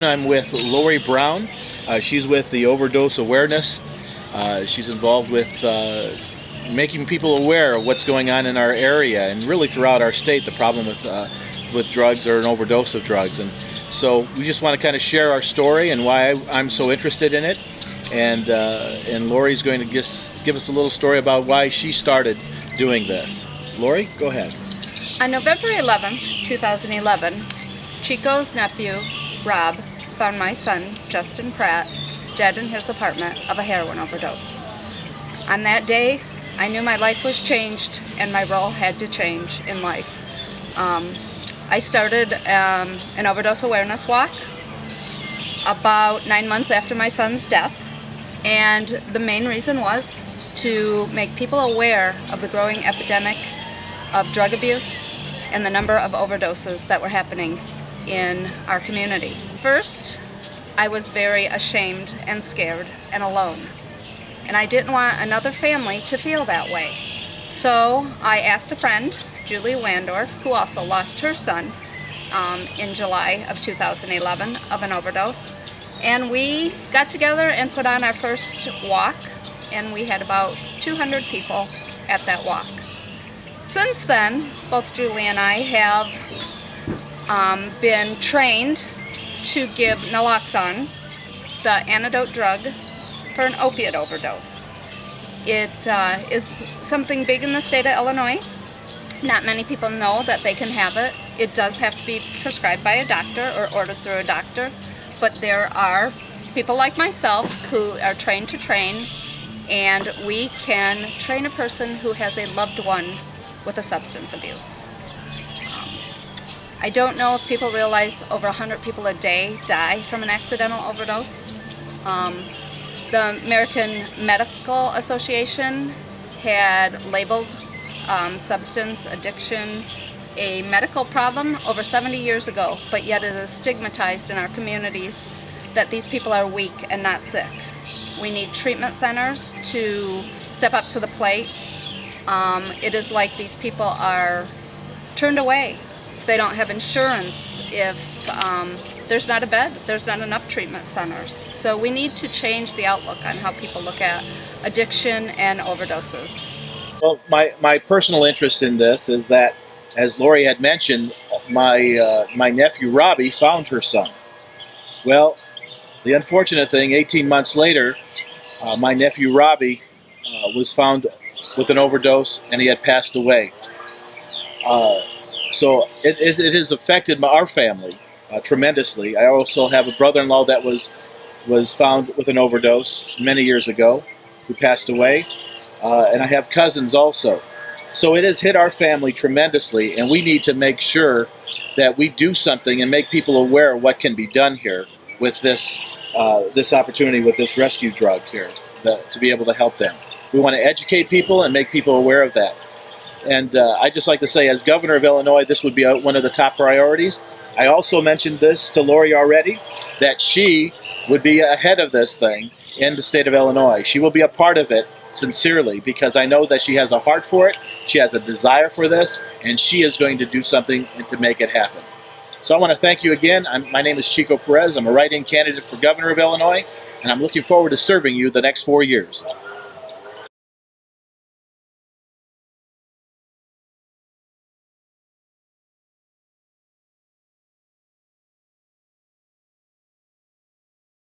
I'm with Lori Brown. She's with the Overdose Awareness. She's involved with making people aware of what's going on in our area and really throughout our state, the problem with drugs or an overdose of drugs. And so we just want to kind of share our story and why I'm so interested in it. And Lori's going to just give us a little story about why she started doing this. Lori, go ahead. On November 11th, 2011, Chico's nephew, Rob, found my son, Justin Pratt, dead in his apartment of a heroin overdose. On that day, I knew my life was changed and my role had to change in life. I started an overdose awareness walk about 9 months after my son's death, and the main reason was to make people aware of the growing epidemic of drug abuse and the number of overdoses that were happening in our community. First, I was very ashamed and scared and alone, and I didn't want another family to feel that way. So I asked a friend, Julie Landorf, who also lost her son in July of 2011 of an overdose, and we got together and put on our first walk, and we had about 200 people at that walk. Since then, both Julie and I have been trained to give naloxone, the antidote drug for an opiate overdose. It is something big in the state of Illinois. Not many people know that they can have it. It does have to be prescribed by a doctor or ordered through a doctor, but there are people like myself who are trained to train, and we can train a person who has a loved one with a substance abuse. I don't know if people realize over 100 people a day die from an accidental overdose. The American Medical Association had labeled substance addiction a medical problem over 70 years ago, but yet it is stigmatized in our communities that these people are weak and not sick. We need treatment centers to step up to the plate. It is like these people are turned away. If they don't have insurance, if there's not a bed, there's not enough treatment centers. So we need to change the outlook on how people look at addiction and overdoses. Well, my personal interest in this is that, as Lori had mentioned, my nephew Robbie found her son. Well, the unfortunate thing, 18 months later, my nephew Robbie was found with an overdose, and he had passed away. So it has affected our family tremendously. I also have a brother-in-law that was found with an overdose many years ago, who passed away, and I have cousins also. So it has hit our family tremendously, and we need to make sure that we do something and make people aware of what can be done here with this opportunity with this rescue drug here to be able to help them. We want to educate people and make people aware of that. And I'd just like to say, as governor of Illinois, this would be one of the top priorities. I also mentioned this to Lori already, that she would be ahead of this thing in the state of Illinois. She will be a part of it sincerely, because I know that she has a heart for it, she has a desire for this, and she is going to do something to make it happen. So I want to thank you again. My name is Chico Perez. I'm a write-in candidate for governor of Illinois, and I'm looking forward to serving you the next 4 years.